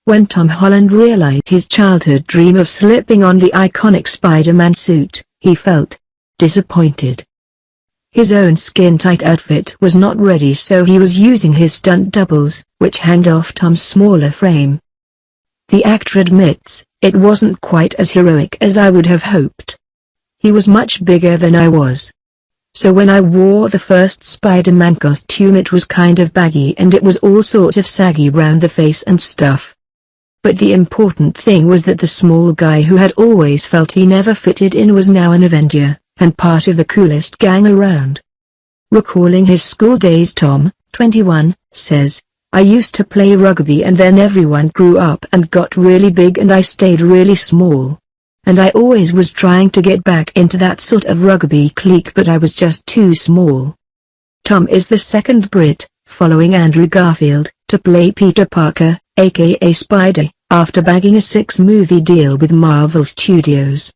When Tom Holland realized his childhood dream of slipping on the iconic Spider-Man suit, he felt disappointed. His own skin-tight outfit was not ready, so he was using his stunt doubles, which hanged off Tom's smaller frame. The actor admits, "It wasn't quite as heroic as I would have hoped. He was much bigger than I was. So when I wore the first Spider-Man costume it was kind of baggy and it was all sort of saggy round the face and stuff. But the important thing was that the small guy who had always felt he never fitted in was now an Avenger, and part of the coolest gang around." Recalling his school days, Tom, 21, says, "I used to play rugby and then everyone grew up and got really big and I stayed really small. And I always was trying to get back into that sort of rugby clique, but I was just too small." Tom is the second Brit, following Andrew Garfield, to play Peter Parker, aka Spidey, after bagging a 6-movie deal with Marvel Studios.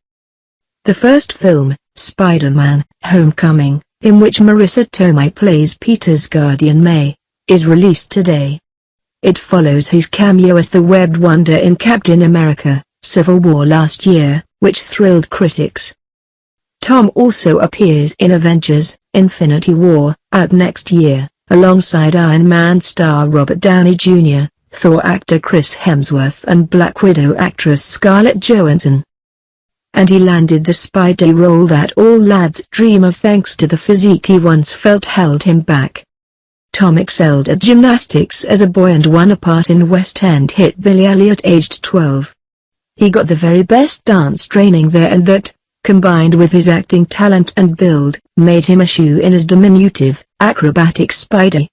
The first film, Spider-Man: Homecoming, in which Marissa Tomei plays Peter's guardian May, is released today. It follows his cameo as the Webbed Wonder in Captain America: Civil War last year, which thrilled critics. Tom also appears in Avengers: Infinity War, out next year, alongside Iron Man star Robert Downey Jr., Thor actor Chris Hemsworth and Black Widow actress Scarlett Johansson. And he landed the Spidey role that all lads dream of thanks to the physique he once felt held him back. Tom excelled at gymnastics as a boy and won a part in West End hit Billy Elliot aged 12. He got the very best dance training there, and that, combined with his acting talent and build, made him a shoe-in as diminutive, acrobatic Spidey.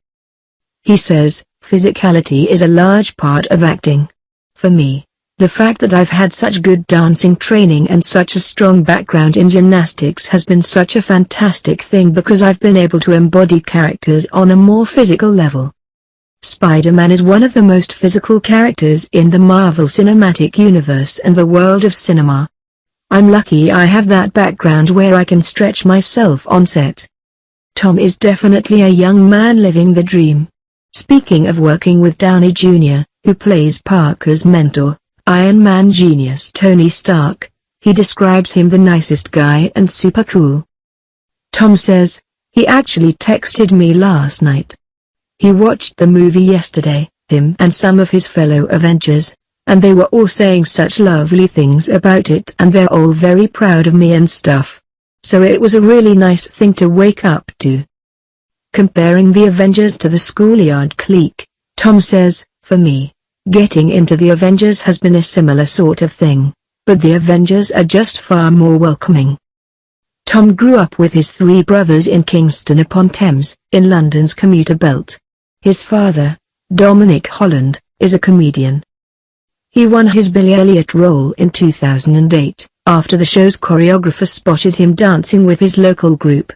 He says, "Physicality is a large part of acting. For me, the fact that I've had such good dancing training and such a strong background in gymnastics has been such a fantastic thing because I've been able to embody characters on a more physical level." Spider-Man is one of the most physical characters in the Marvel Cinematic Universe and the world of cinema. "I'm lucky I have that background where I can stretch myself on set." Tom is definitely a young man living the dream. Speaking of working with Downey Jr., who plays Parker's mentor, Iron Man genius Tony Stark, he describes him the nicest guy and super cool. Tom says, "He actually texted me last night. He watched the movie yesterday, him and some of his fellow Avengers, and they were all saying such lovely things about it and they're all very proud of me and stuff. So it was a really nice thing to wake up to." Comparing the Avengers to the schoolyard clique, Tom says, "For me, getting into the Avengers has been a similar sort of thing, but the Avengers are just far more welcoming." Tom grew up with his 3 brothers in Kingston-upon-Thames, in London's commuter belt. His father, Dominic Holland, is a comedian. He won his Billy Elliot role in 2008, after the show's choreographer spotted him dancing with his local group.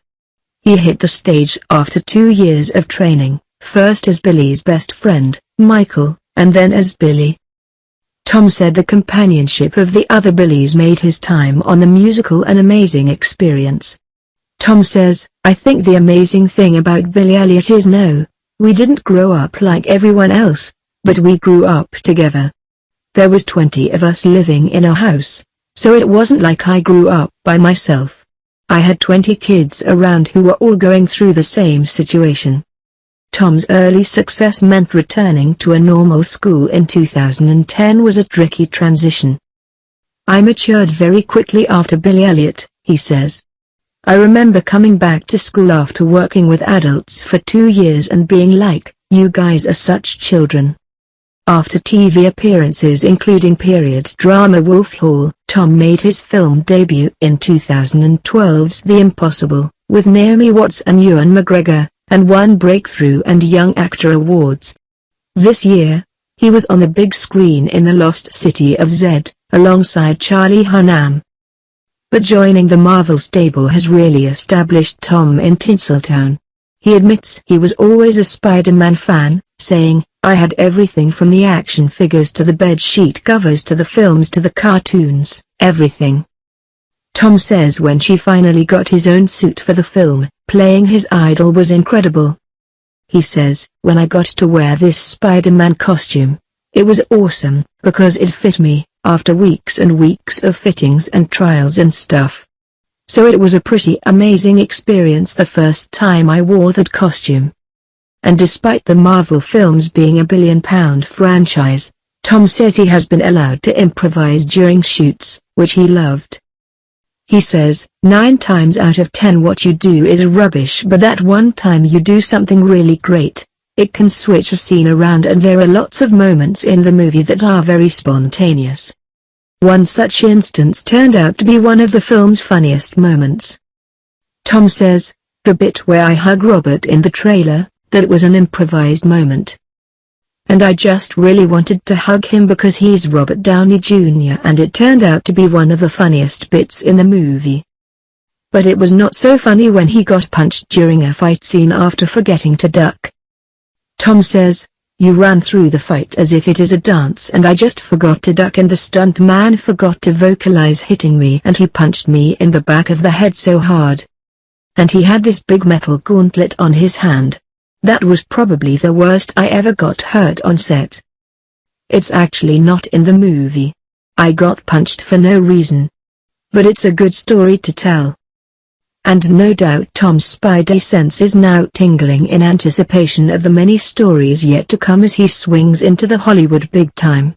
He hit the stage after 2 years of training, first as Billy's best friend, Michael, and then as Billy. Tom said the companionship of the other Billies made his time on the musical an amazing experience. Tom says, "I think the amazing thing about Billy Elliot is we didn't grow up like everyone else, but we grew up together. There was 20 of us living in a house, so it wasn't like I grew up by myself. I had 20 kids around who were all going through the same situation." Tom's early success meant returning to a normal school in 2010 was a tricky transition. "I matured very quickly after Billy Elliot," he says. "I remember coming back to school after working with adults for 2 years and being like, you guys are such children." After TV appearances including period drama Wolf Hall, Tom made his film debut in 2012's The Impossible, with Naomi Watts and Ewan McGregor, and won Breakthrough and Young Actor awards. This year, he was on the big screen in The Lost City of Z, alongside Charlie Hunnam. But joining the Marvel stable has really established Tom in Tinseltown. He admits he was always a Spider-Man fan, saying, "I had everything from the action figures to the bedsheet covers to the films to the cartoons, everything." Tom says when she finally got his own suit for the film, playing his idol was incredible. He says, "When I got to wear this Spider-Man costume, It was awesome, because it fit me, after weeks and weeks of fittings and trials and stuff. So it was a pretty amazing experience the first time I wore that costume. And despite the Marvel films being a billion-pound franchise, Tom says he has been allowed to improvise during shoots, which he loved. He says, 9 times out of 10 what you do is rubbish, but that one time you do something really great. It can switch a scene around, and there are lots of moments in the movie that are very spontaneous. One such instance turned out to be one of the film's funniest moments. Tom says, the bit where I hug Robert in the trailer, that was an improvised moment. And I just really wanted to hug him because he's Robert Downey Jr. and it turned out to be one of the funniest bits in the movie. But it was not so funny when he got punched during a fight scene after forgetting to duck. Tom says, you ran through the fight as if it is a dance and I just forgot to duck and the stunt man forgot to vocalize hitting me and he punched me in the back of the head so hard. And he had this big metal gauntlet on his hand. That was probably the worst I ever got hurt on set. It's actually not in the movie. I got punched for no reason. But it's a good story to tell. And no doubt Tom's spidey sense is now tingling in anticipation of the many stories yet to come as he swings into the Hollywood big time.